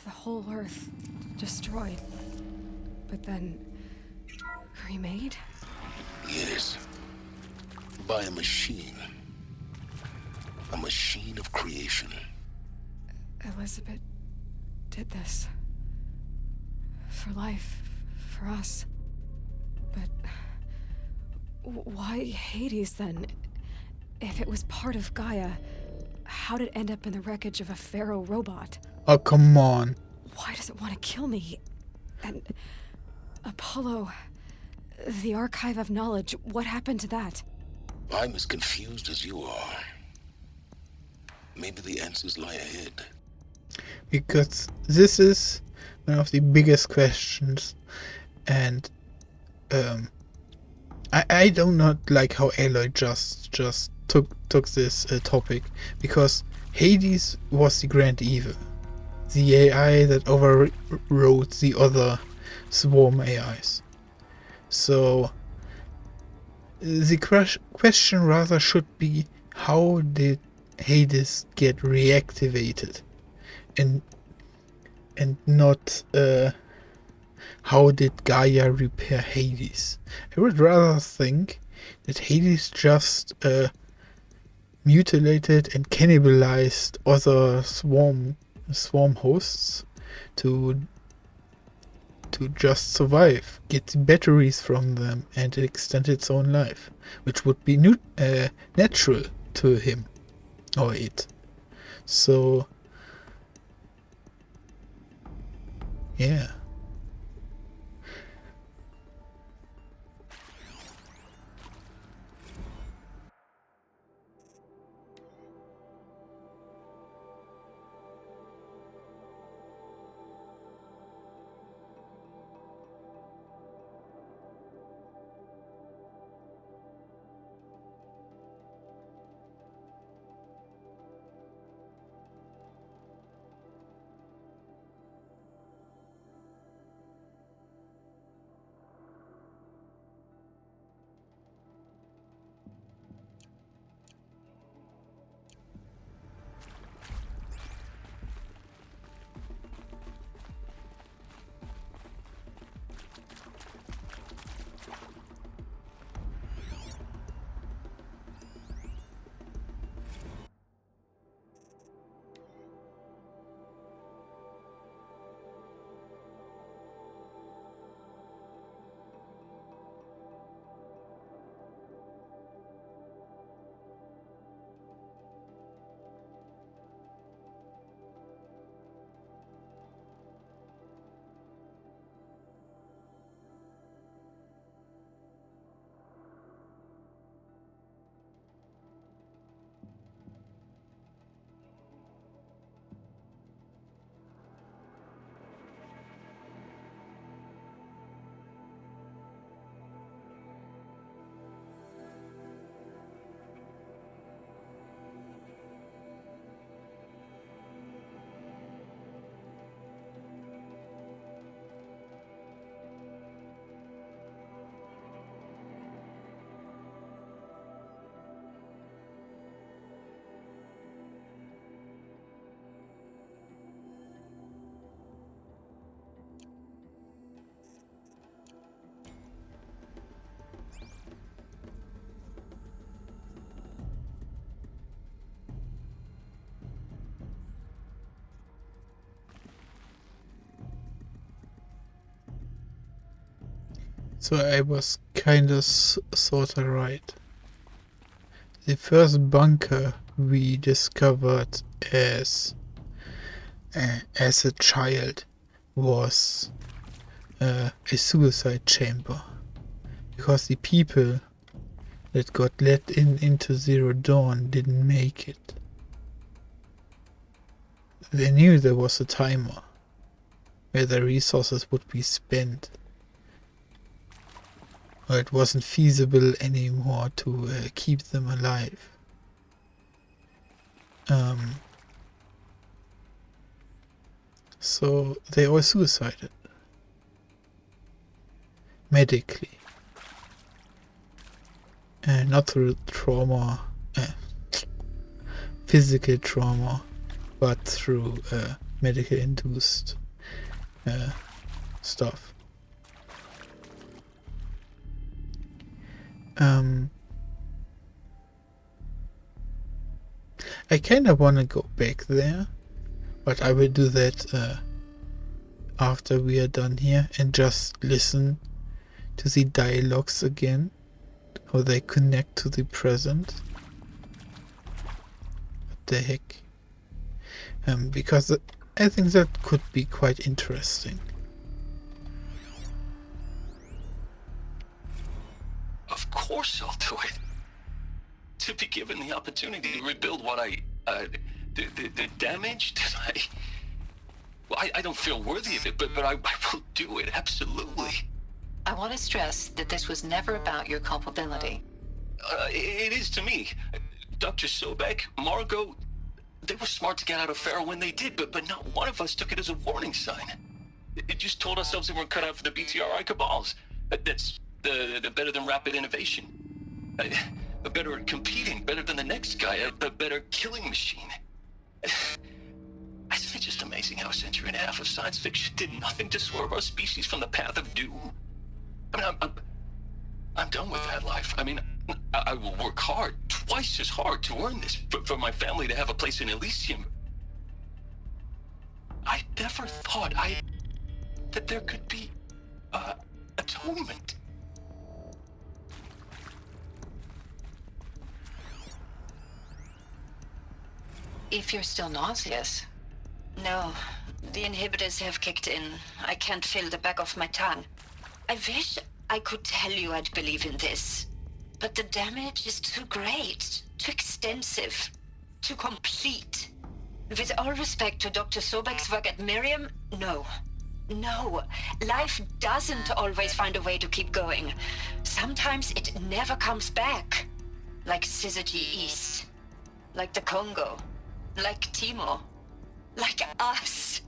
the whole Earth destroyed, but then remade? Yes. By a machine. A machine of creation. Elizabeth did this. For life, for us. But why Hades then? If it was part of Gaia, how did it end up in the wreckage of a pharaoh robot? Oh, come on. Why does it want to kill me? And Apollo, the Archive of Knowledge, what happened to that? I'm as confused as you are. Maybe the answers lie ahead. Because this is one of the biggest questions, and I do not like how Aloy just took this topic, because Hades was the grand evil, the AI that overrode the other swarm AIs. So the question rather should be, how did Hades get reactivated, and not how did Gaia repair Hades? I would rather think that Hades just mutilated and cannibalized other swarm hosts to just survive, get the batteries from them, and extend its own life, which would be natural to him or it. So yeah. So I was kinda sorta right. The first bunker we discovered as a child was a suicide chamber, because the people that got let into Zero Dawn didn't make it. They knew there was a timer where the resources would be spent, or it wasn't feasible anymore to keep them alive. So they all suicided. Medically. Not through physical trauma, but through medical induced stuff. I kinda wanna go back there, but I will do that after we are done here and just listen to the dialogues again, how they connect to the present. What the heck? Because I think that could be quite interesting. Of course I'll do it. To be given the opportunity to rebuild what the damage that I don't feel worthy of it, but I will do it, absolutely. I want to stress that this was never about your culpability. It is to me. Dr. Sobek, Margot, they were smart to get out of Pharaoh when they did, but not one of us took it as a warning sign. It just told ourselves they weren't cut out for the BTRI cabals. That's the better than rapid innovation. A better at competing, better than the next guy, a better killing machine. Isn't it just amazing how a century and a half of science fiction did nothing to swerve our species from the path of doom? I mean, I'm done with that life. I mean, I will work hard, twice as hard, to earn this, for my family to have a place in Elysium. I never thought that there could be atonement. If you're still nauseous. No, the inhibitors have kicked in. I can't feel the back of my tongue. I wish I could tell you I'd believe in this, but the damage is too great, too extensive, too complete. With all respect to Dr. Sobek's work at Miriam, no. No, life doesn't always find a way to keep going. Sometimes it never comes back. Like Syzygy East. Like the Congo. Like Timo. Like us.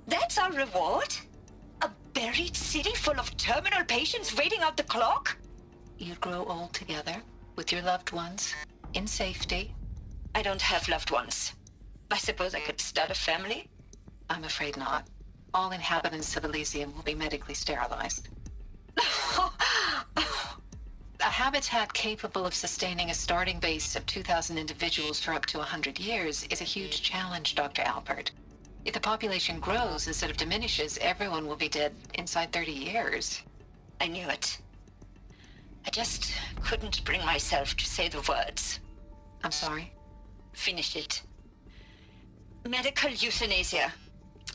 That's our reward? A buried city full of terminal patients waiting out the clock? You'd grow old together, with your loved ones, in safety. I don't have loved ones. I suppose I could start a family? I'm afraid not. All inhabitants of Elysium will be medically sterilized. A habitat capable of sustaining a starting base of 2,000 individuals for up to 100 years is a huge challenge, Dr. Alpert. If the population grows instead of diminishes, everyone will be dead inside 30 years. I knew it. I just couldn't bring myself to say the words. I'm sorry? Finish it. Medical euthanasia.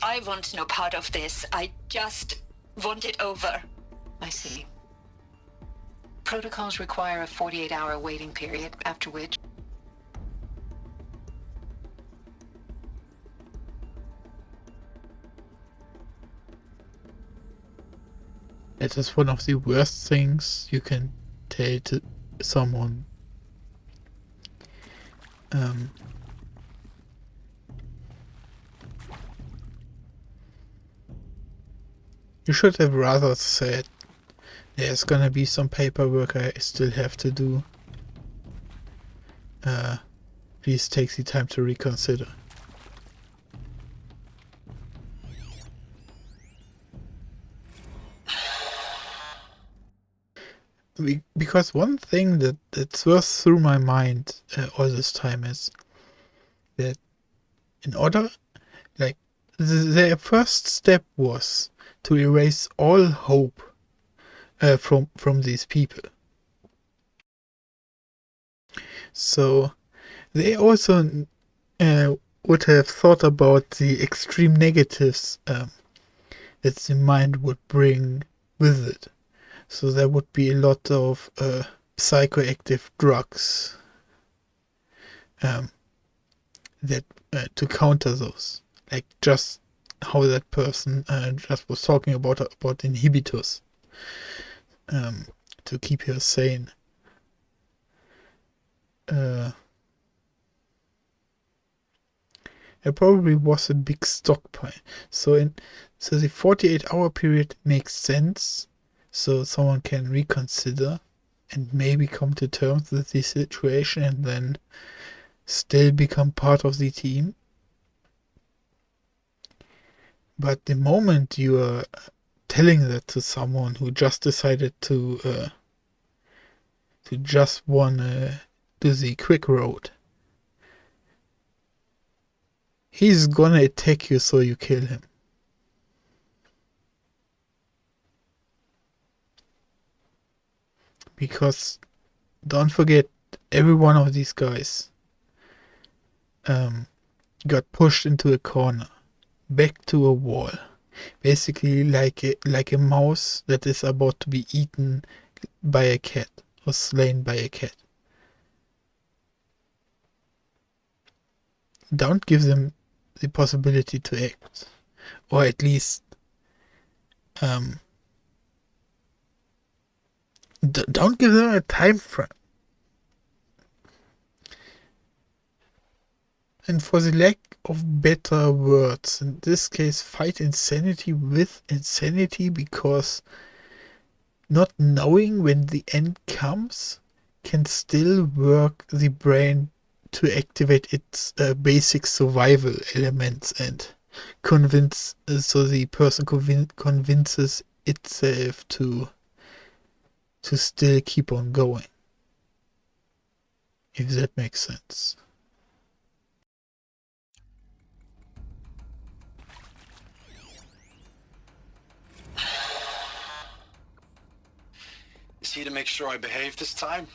I want no part of this. I just want it over. I see. Protocols require a 48-hour waiting period, after which... It is one of the worst things you can tell to someone. You should have rather said, there's gonna be some paperwork I still have to do. Please take the time to reconsider. Because one thing that swirls through my mind all this time is that in order, like, their first step was to erase all hope from these people. So they also would have thought about the extreme negatives that the mind would bring with it. So there would be a lot of psychoactive drugs that to counter those, like just how that person just was talking about inhibitors to keep her sane. There probably was a big stockpile. So the 48-hour period makes sense. So someone can reconsider and maybe come to terms with the situation and then still become part of the team. But the moment you are telling that to someone who just decided to just wanna do the quick road, he's gonna attack you so you kill him. Because don't forget, every one of these guys got pushed into a corner, back to a wall, basically like a mouse that is about to be eaten by a cat or slain by a cat. Don't give them the possibility to act, or at least don't give them a time frame. And for the lack of better words, in this case, fight insanity with insanity, because not knowing when the end comes can still work the brain to activate its basic survival elements and convince, so the person convinces itself to still keep on going. If that makes sense. Is he to make sure I behave this time?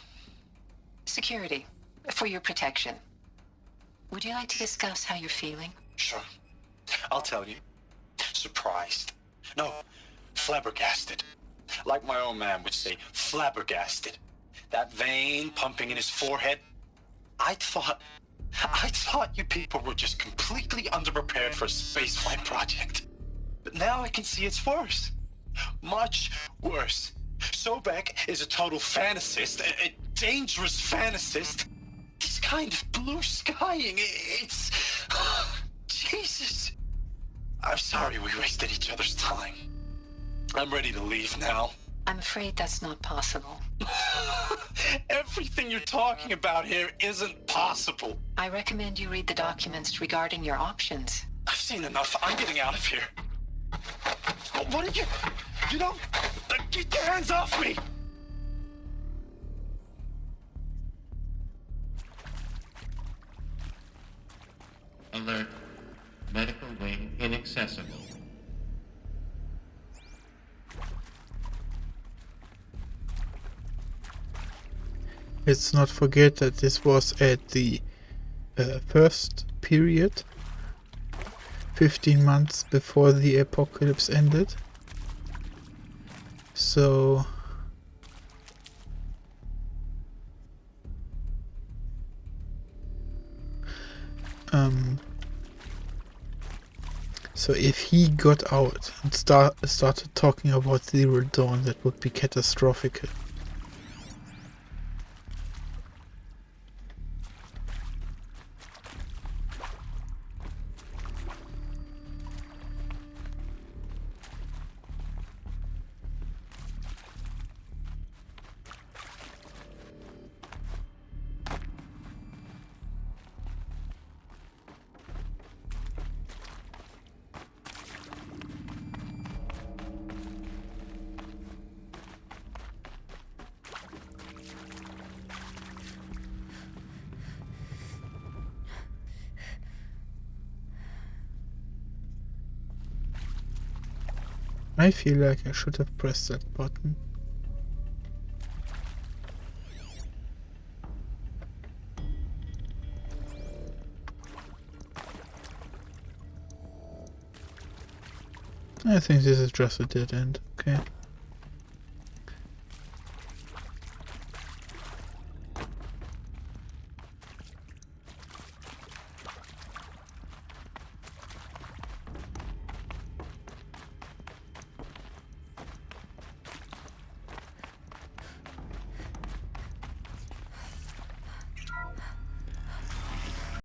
Security, for your protection. Would you like to discuss how you're feeling? Sure. I'll tell you. Surprised. No, flabbergasted. Like my own man would say, flabbergasted. That vein pumping in his forehead. I thought you people were just completely underprepared for a spaceflight project. But now I can see it's worse. Much worse. Sobek is a total fantasist, a dangerous fantasist. This kind of blue skying, it's... Jesus. I'm sorry we wasted each other's time. I'm ready to leave now. I'm afraid that's not possible. Everything you're talking about here isn't possible. I recommend you read the documents regarding your options. I've seen enough. I'm getting out of here. What did you... You don't... Get your hands off me! Alert. Medical wing inaccessible. Let's not forget that this was at the first period, 15 months before the apocalypse ended. So if he got out and started talking about Zero Dawn, that would be catastrophic. I feel like I should have pressed that button. I think this is just a dead end, okay.